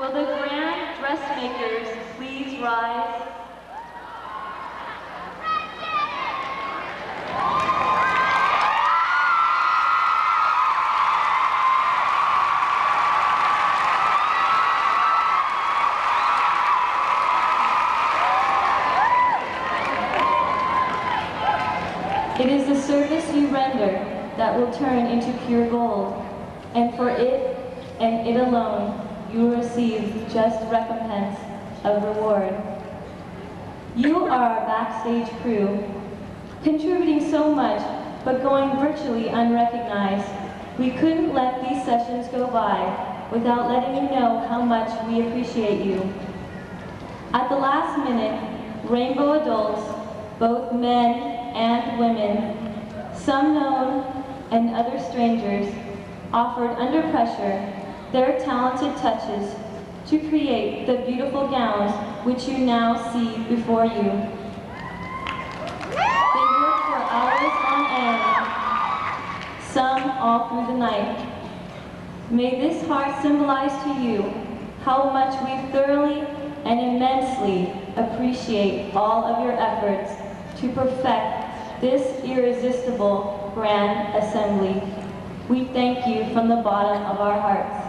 Will the grand dressmakers please rise? It is the service you render that will turn into pure gold, and for it and it alone you will receive just recompense of reward. You are our backstage crew, contributing so much but going virtually unrecognized. We couldn't let these sessions go by without letting you know how much we appreciate you. At the last minute, Rainbow adults, both men and women, some known and other strangers, offered under pressure their talented touches to create the beautiful gowns which you now see before you. They worked for hours on end, some all through the night. May this heart symbolize to you how much we thoroughly and immensely appreciate all of your efforts to perfect this irresistible grand assembly. We thank you from the bottom of our hearts.